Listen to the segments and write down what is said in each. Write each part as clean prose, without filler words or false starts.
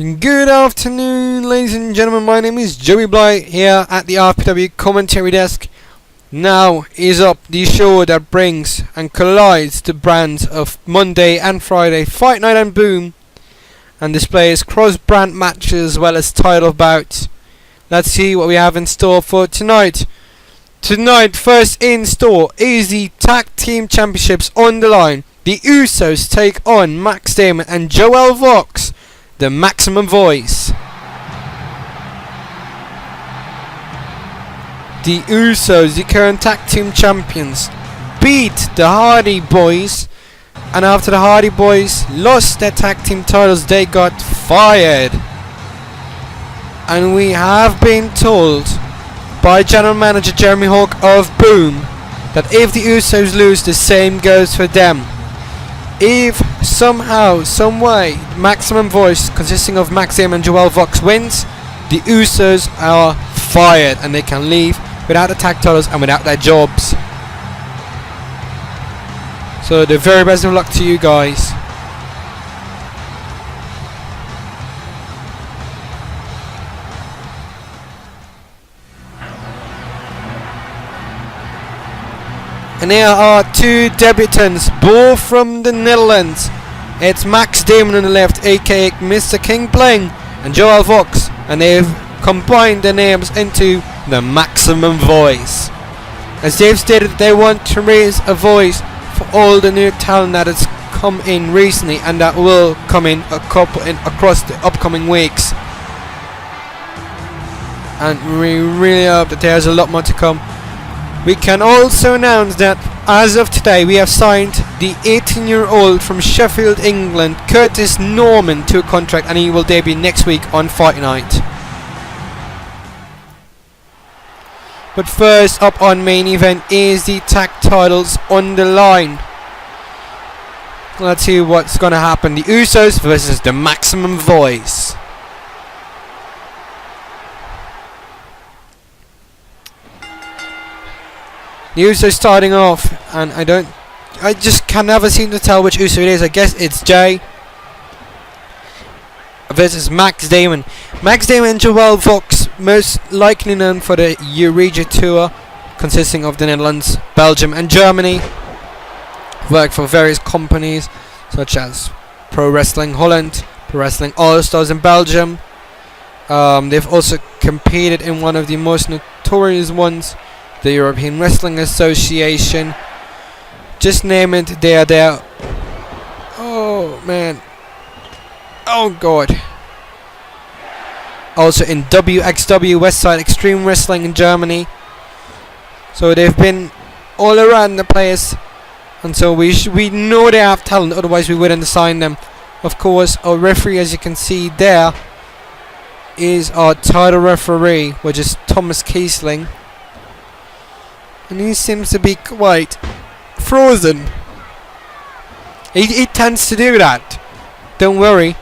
Good afternoon, ladies and gentlemen. My name is Joey Bly here at the RFPW commentary desk. Now is up the show that brings and collides the brands of Monday and Friday Fight Night and Boom, and displays cross-brand matches as well as title bouts. Let's see what we have in store for tonight. Tonight, first in store is the Tag Team Championships on the line. The Usos take on Max Damon and Joel Vox, the Maximum Voice. The Usos, the current Tag Team Champions, beat the Hardy Boys, and after the Hardy Boys lost their Tag Team titles, they got fired. And we have been told by General Manager Jeremy Hawk of Boom that if the Usos lose, the same goes for them. If somehow, some way, Maximum Voice, consisting of Max Damon and Joel Vox, wins, the Usos are fired and they can leave without the tag titles and without their jobs. So the very best of luck to you guys. And here are two debutants, both from the Netherlands. It's Max Damon on the left, aka Mr. King Bling, and Joel Vox, and they've combined their names into the Maximum Voice. As they've stated, they want to raise a voice for all the new talent that has come in recently and that will come in across the upcoming weeks. And we really hope that there's a lot more to come. We can also announce that as of today we have signed the 18-year-old from Sheffield, England, Curtis Norman, to a contract, and he will debut next week on Fight Night. But first up on main event is the tag titles on the line. Let's see what's going to happen. The Usos versus the Maximum Voice. The Uso starting off, and I just can never seem to tell which Uso it is. I guess it's Jay versus Max Damon. Max Damon and Joel Vox, most likely known for the Eurasia tour, consisting of the Netherlands, Belgium and Germany. Worked for various companies such as Pro Wrestling Holland, Pro Wrestling All Stars in Belgium. They've also competed in one of the most notorious ones, the European Wrestling Association. Just name it, they are there. Oh man. Oh god. Also in WXW, Westside Extreme Wrestling in Germany. So they've been all around the place, and so we know they have talent, otherwise we wouldn't assign them. Of course, our referee, as you can see there, is our title referee, which is Thomas Kiesling. And he seems to be quite frozen. He tends to do that. Don't worry.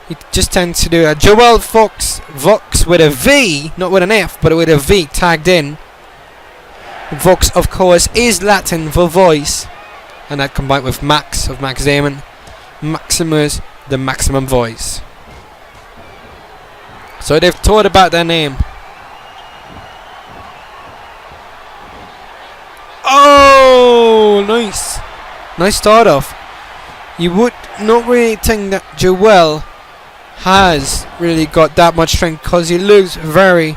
He just tends to do that. Joel Vox with a V, not with an F, but with a V tagged in. Vox, of course, is Latin for voice. And that combined with Max of Max Damon. Maximus, the Maximum Voice. So they've thought about their name. Oh, nice start off. You would not really think that Joel has really got that much strength, because he looks very,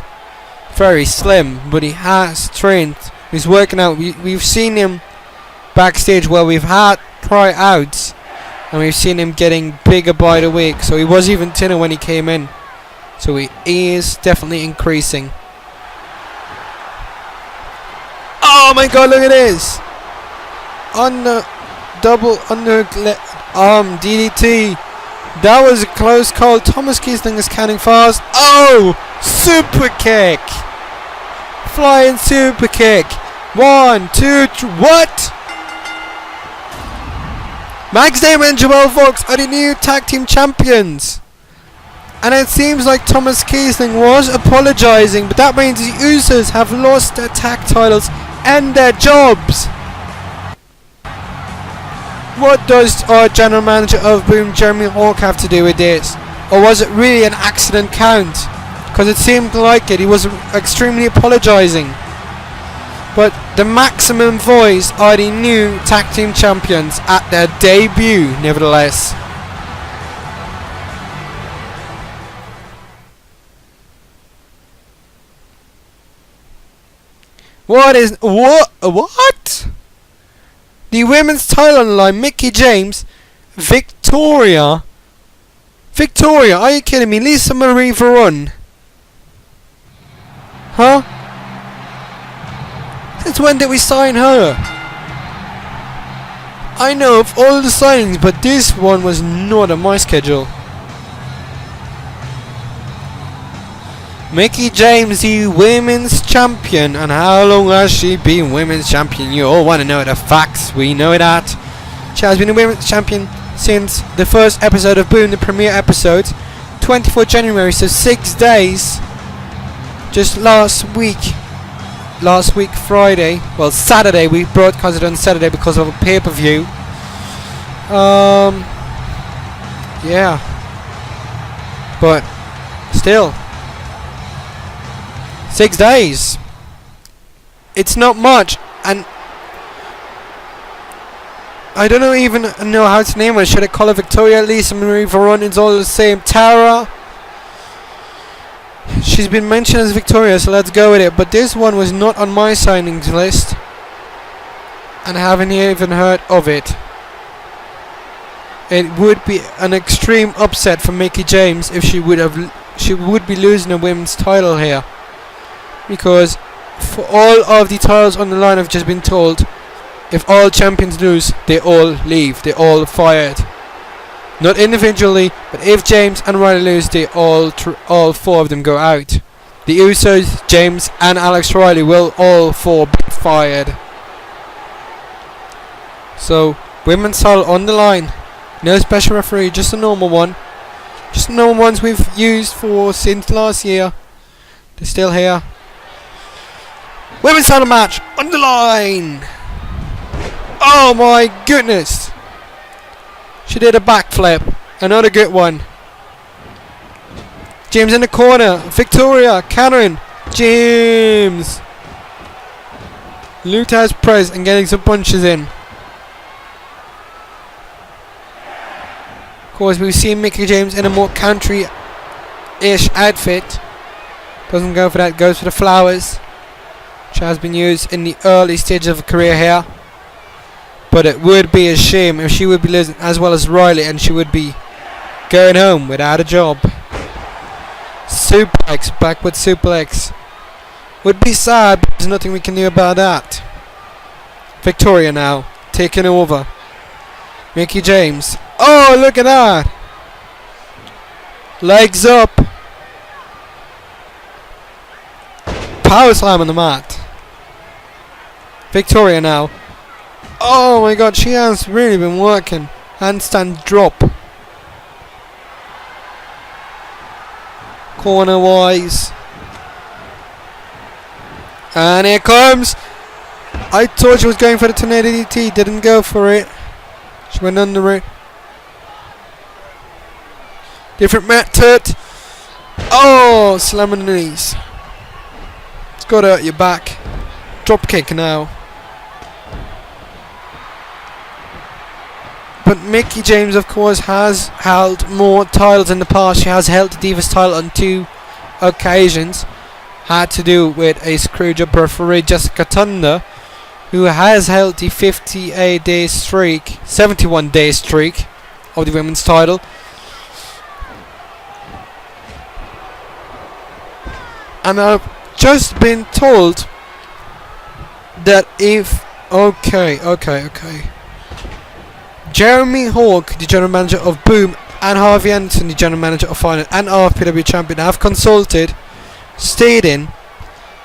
very slim, but he has strength. He's working out. We've seen him backstage where we've had tryouts, and we've seen him getting bigger by the week. So he was even thinner when he came in. So he is definitely increasing. Oh my god, look at this! On the double arm DDT. That was a close call. Thomas Kiesling is counting fast. Oh! Super kick! Flying super kick. 1, 2, 3. What? Max Damon and Joel Vox are the new tag team champions. And it seems like Thomas Kiesling was apologizing, but that means the Usos have lost their tag titles and their jobs. What does our general manager of Boom, Jeremy Hawk, have to do with this? Or was it really an accident count? Because it seemed like it. He was extremely apologising. But the Maximum Voice are the new tag team champions at their debut, nevertheless. What? The women's title on the line, Mickie James, Victoria, are you kidding me? Lisa Marie Varon. Huh? Since when did we sign her? I know of all the signings, but this one was not on my schedule. Mickie James, the women's champion. And how long has she been women's champion? You all want to know the facts. We know that. She has been a women's champion since the first episode of Boom, the premiere episode. 24 January, so 6 days. Just last week Friday. Well, Saturday. We broadcasted on Saturday because of a pay-per-view. Yeah. But still. 6 days. It's not much, and I don't even know how to name her. Should I call her Victoria? Lisa Marie Varon, it's all the same. Tara. She's been mentioned as Victoria, so let's go with it. But this one was not on my signings list, and I haven't even heard of it. It would be an extreme upset for Mickie James if she would be losing a women's title here. Because for all of the titles on the line, I've just been told, if all champions lose, they all leave. They're all fired. Not individually, but if James and Riley lose, they all four of them go out. The Usos, James and Alex Riley will all four be fired. So, women's title on the line. No special referee, just a normal one. Just the normal ones we've used since last year. They're still here. Women's title match on the line. Oh my goodness. She did a backflip. Another good one. James in the corner. Victoria. Karen. James. Lutaz press and getting some punches in. Of course, we've seen Mickie James in a more country-ish outfit. Doesn't go for that. Goes for the flowers. Which has been used in the early stages of her career here. But it would be a shame if she would be losing as well as Riley and she would be going home without a job. Suplex, backward suplex. Would be sad, but there's nothing we can do about that. Victoria now, taking over. Mickie James. Oh, look at that! Legs up. Power slam on the mat. Victoria now. Oh my god, she has really been working. Handstand drop. Corner wise. And here comes. I thought she was going for the tornado DT. Didn't go for it. She went under it. Different method. Oh, slamming the knees. It's got to hurt your back. Drop kick now. But Mickie James, of course, has held more titles in the past. She has held the Divas title on 2 occasions. Had to do with a screwjob referee, Jessica Thunder, who has held the 58-day streak, 71-day streak of the women's title. And I've just been told that if... Okay. Jeremy Hawk, the general manager of Boom, and Harvey Anderson, the general manager of Final and RFPW champion, have consulted, stating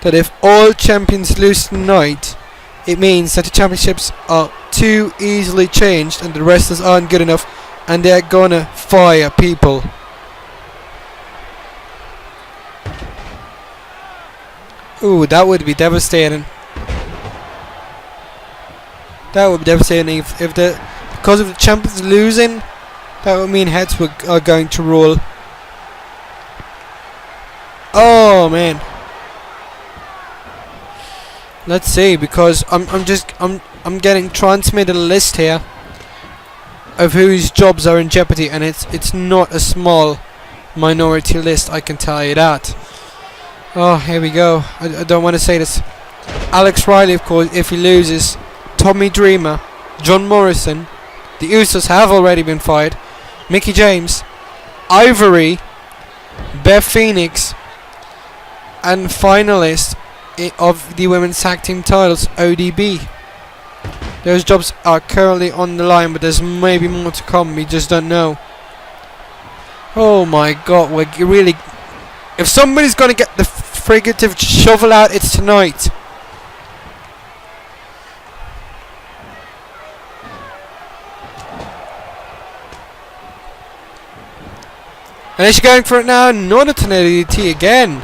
that if all champions lose tonight, it means that the championships are too easily changed and the wrestlers aren't good enough and they're gonna fire people. Ooh, that would be devastating. That would be devastating if the... Because of the champions losing, that would mean heads are going to roll. Oh man. Let's see, because I'm getting transmitted a list here of whose jobs are in jeopardy, and it's not a small minority list, I can tell you that. Oh, here we go. I don't want to say this. Alex Riley, of course, if he loses. Tommy Dreamer, John Morrison, the Usos have already been fired. Mickie James, Ivory, Beth Phoenix, and finalist of the women's tag team titles, ODB. Those jobs are currently on the line, but there's maybe more to come. We just don't know. Oh my god, we're really... If somebody's gonna get the frigative shovel out, it's tonight. And is she going for it now? Not a tornado DT again.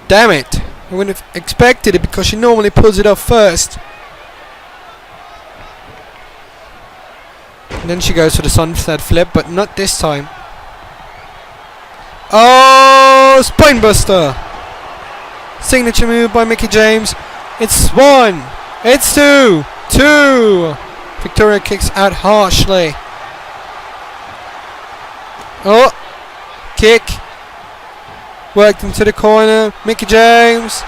Damn it. I wouldn't have expected it because she normally pulls it off first. And then she goes for the sunset flip, but not this time. Oh, Spinebuster. Signature move by Mickie James. It's 1. It's 2. 2. Victoria kicks out harshly. Oh, kick. Worked into the corner. Mickie James.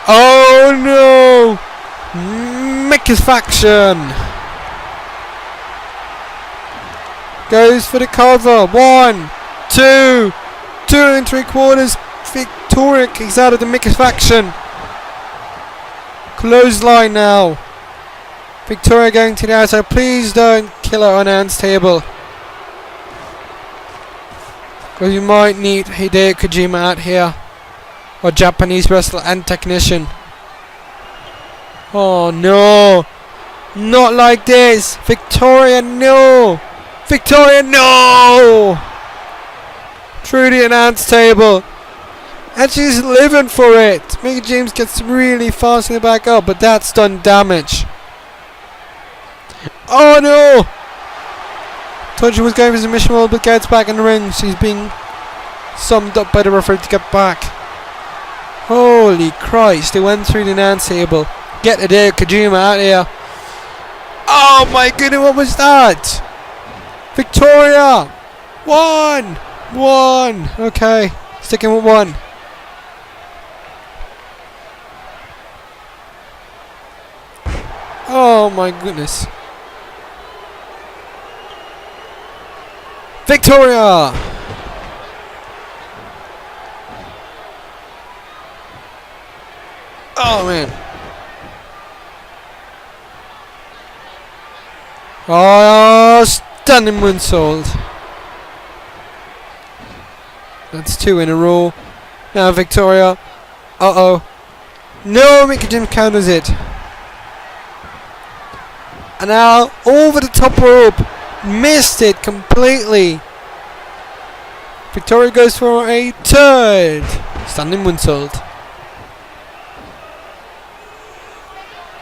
Oh no. Mickey's faction. Goes for the cover. 1, 2, 2 3/4. Victoria kicks out of the Mickey's faction. Clothesline now. Victoria going to the outside. Please don't kill her on Anne's table. Because you might need Hideo Kojima out here. Or Japanese wrestler and technician. Oh no. Not like this. Victoria, no. Victoria, no. Through the announce table. And she's living for it. Mickie James gets really fast in the back up, but that's done damage. Oh no. Thought she was going for submission hold, but gets back in the ring. She's being summed up by the referee to get back. Holy Christ, they went through the announce table. Get Hideo Kojima out here. Oh my goodness, what was that? Victoria! 1! 1! Okay, sticking with 1. Oh my goodness. Victoria! Oh man. Oh, stunning moonsault. That's 2 in a row. Now Victoria. Uh-oh. No, Mickie James counters it. And now over the top rope. Missed it completely. Victoria goes for a 3rd standing moonsault.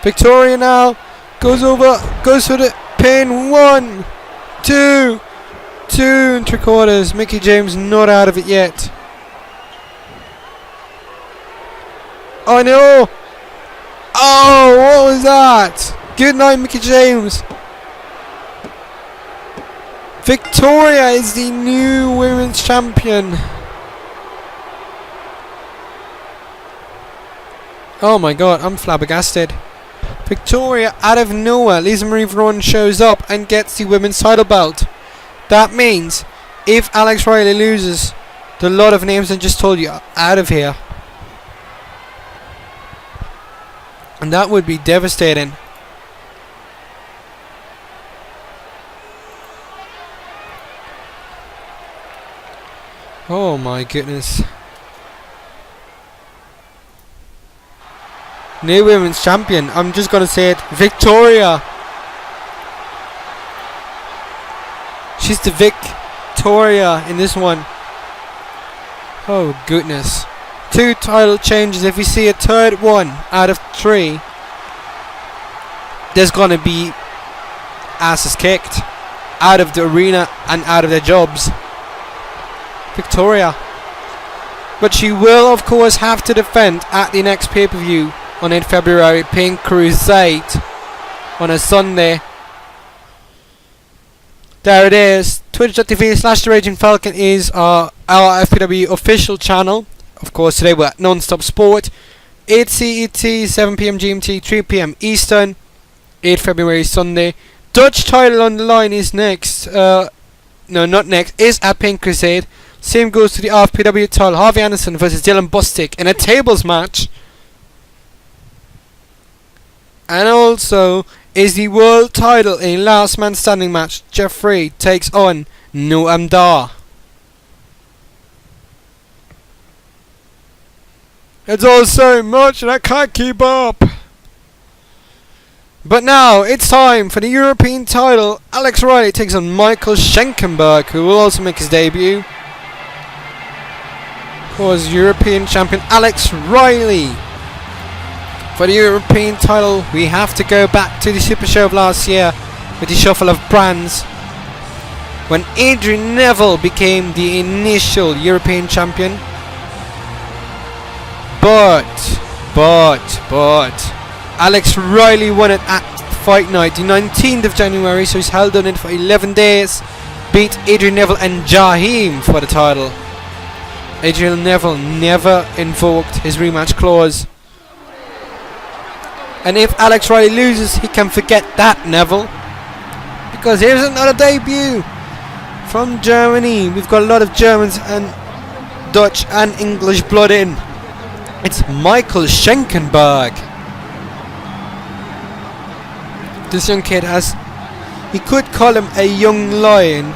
Victoria now goes over, goes for the pin. 1, 2, 2 3/4. Mickie James not out of it yet. Oh no! Oh, what was that? Good night, Mickie James. Victoria is the new women's champion. Oh my god, I'm flabbergasted. Victoria, out of nowhere, Lisa Marie Varon shows up and gets the women's title belt. That means, if Alex Riley loses, the lot of names I just told you are out of here. And that would be devastating. Oh my goodness. New women's champion. I'm just gonna say it. Victoria. She's the Victoria in this one. Oh goodness. 2 title changes. If we see a 3rd one out of 3, there's gonna be asses kicked out of the arena and out of their jobs. Victoria. But she will, of course, have to defend at the next pay-per-view on 8th February, Pink Crusade, on a Sunday. There it is. Twitch.tv/The Raging Falcon is our RFPW official channel. Of course, today we're at Non-Stop Sport. 8 CET, 7 PM GMT, 3 PM Eastern. 8th February, Sunday. Dutch title on the line is next. No, not next. Is at Pink Crusade. Same goes to the RFPW title. Harvey Anderson versus Dylan Bustick in a tables match. And also is the world title in a last man standing match. Jeffrey takes on Noam Dar. It's all so much and I can't keep up. But now it's time for the European title. Alex Riley takes on Michael Schenkenberg, who will also make his debut. Of course, European champion Alex Riley. For the European title, we have to go back to the Super Show of last year with the Shuffle of Brands, when Adrian Neville became the initial European champion. But Alex Riley won it at Fight Night, the 19th of January, so he's held on it for 11 days. Beat Adrian Neville and Jaheim for the title. Adrian Neville never invoked his rematch clause. And if Alex Riley loses, he can forget that, Neville. Because here's another debut from Germany. We've got a lot of Germans and Dutch and English blood in. It's Michael Schenkenberg. This young kid has, you could call him a young lion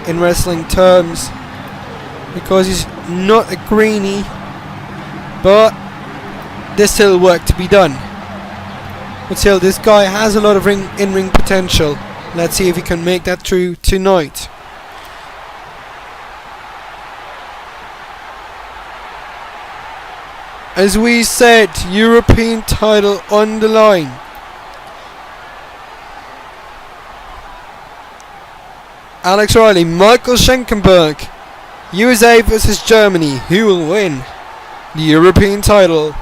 in wrestling terms, because he's not a greenie, but there's still work to be done. But still, this guy has a lot of in-ring potential. Let's see if he can make that through tonight. As we said, European title on the line. Alex Riley, Michael Schenkenberg. USA versus Germany. Who will win the European title?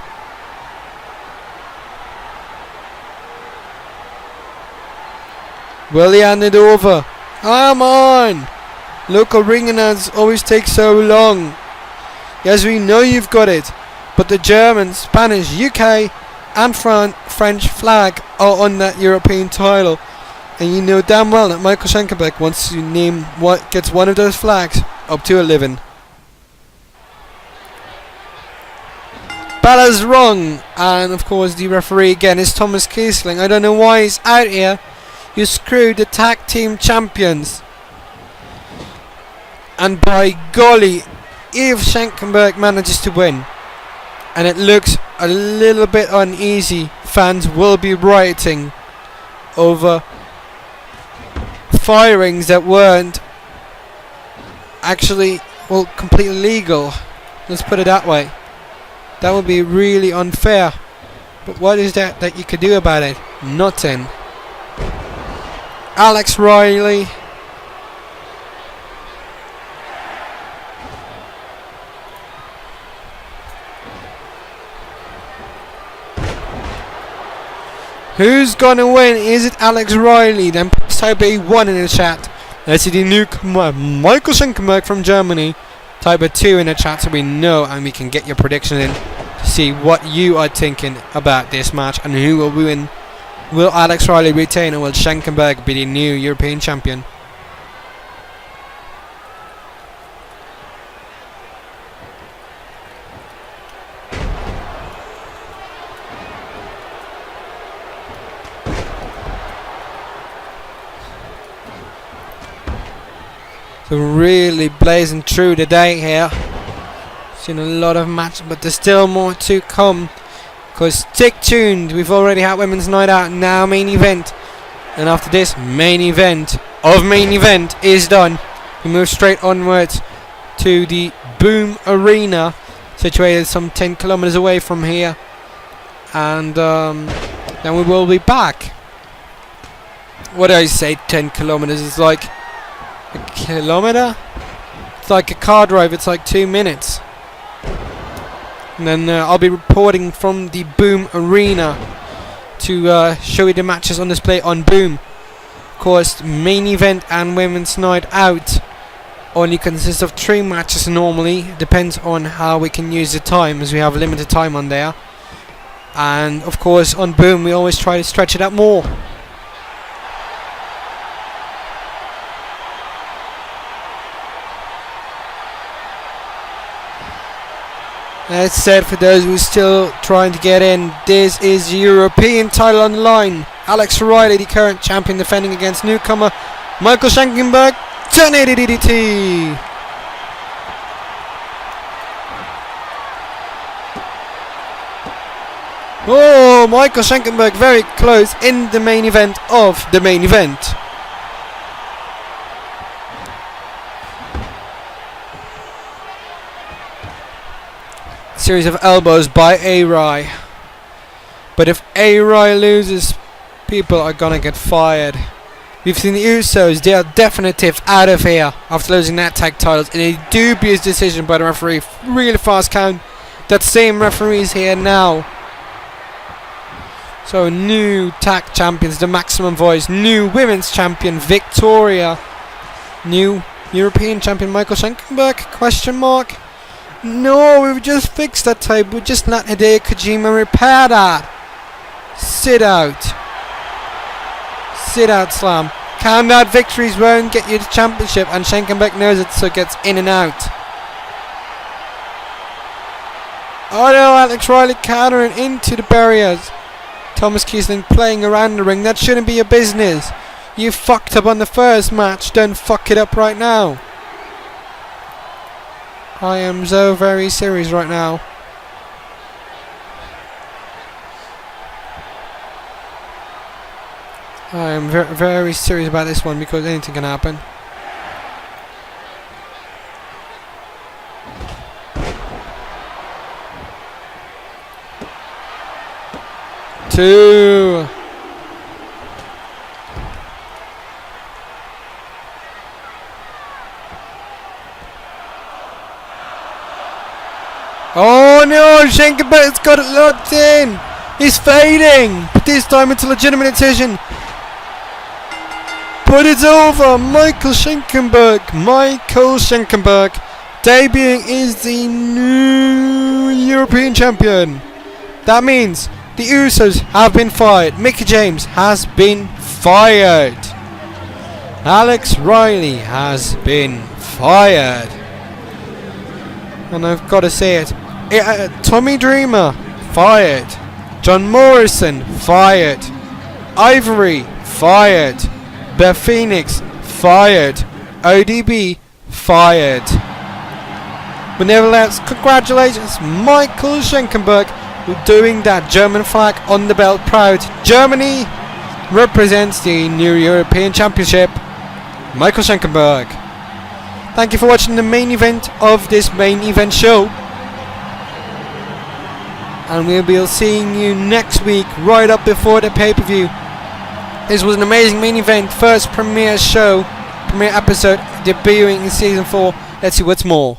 Will he hand it over? Come on! Local ring announcers always take so long. Yes, we know you've got it, but the German, Spanish, UK and French flag are on that European title. And you know damn well that Michael Schenkenberg wants to name what gets one of those flags up to 11. Bella's wrong, and of course the referee again is Thomas Kiesling. I don't know why he's out here. You screwed the tag team champions. And by golly, if Schenkenberg manages to win, and it looks a little bit uneasy, fans will be rioting over firings that weren't actually, well, completely legal. Let's put it that way. That would be really unfair. But what is that you could do about it? Nothing. Alex Riley. Who's gonna win? Is it Alex Riley? Then type A1 in the chat. Let's see the newcomer Michael Schenkenberg from Germany. Type a 2 in the chat so we know and we can get your prediction in to see what you are thinking about this match and who will win. Will Alex Riley retain or will Schenkenberg be the new European champion? So really blazing through the day here. Seen a lot of matches, but there's still more to come. Because stick tuned, we've already had Women's Night Out, now main event. And after this, main event of main event is done. We move straight onwards to the Boom Arena, situated some 10 kilometers away from here. And then we will be back. What do I say, 10 kilometers? It's like a kilometer? It's like a car drive, it's like 2 minutes. And then I'll be reporting from the Boom Arena to show you the matches on display on Boom. Of course, main event and women's night out only consists of 3 matches normally. Depends on how we can use the time, as we have limited time on there. And of course on Boom we always try to stretch it out more. As said, for those who are still trying to get in, this is the European title on the line. Alex Riley, the current champion, defending against newcomer Michael Schenkenberg. 1080 DDT. Oh, Michael Schenkenberg very close in the main event of the main event. Series of elbows by A-Rai. But if A-Rai loses, people are gonna get fired. We've seen the Usos, they are definitive out of here after losing that tag titles in a dubious decision by the referee. Really fast count. That same referee is here now. So new tag champions, the Maximum Voice, new women's champion Victoria, new European champion Michael Schenkenberg, question mark. No, we've just fixed that tape. We just let Hideo Kojima repair that. Sit out. Sit out slam. Count out victories won't get you the championship, and Schenkenberg knows it, so gets in and out. Oh no, Alex Riley countering into the barriers. Thomas Kiesling playing around the ring. That shouldn't be your business. You fucked up on the first match. Don't fuck it up right now. I am so very serious right now. I am very serious about this one because anything can happen. Two. Oh no, Schenkenberg's got it locked in. He's fading, but this time it's a legitimate decision. But it's over. Michael Schenkenberg debuting is the new European champion. That means the Usos have been fired. Mickey James has been fired. Alex Riley has been fired. And I've got to say it. Tommy Dreamer, fired. John Morrison, fired. Ivory, fired. Beth Phoenix, fired. ODB, fired. But nevertheless, congratulations, Michael Schenkenberg, doing that German flag on the belt proud. Germany represents the new European Championship. Michael Schenkenberg. Thank you for watching the main event of this main event show. And we'll be seeing you next week, right up before the pay-per-view. This was an amazing main event, first premiere episode debuting in season 4. Let's see what's more.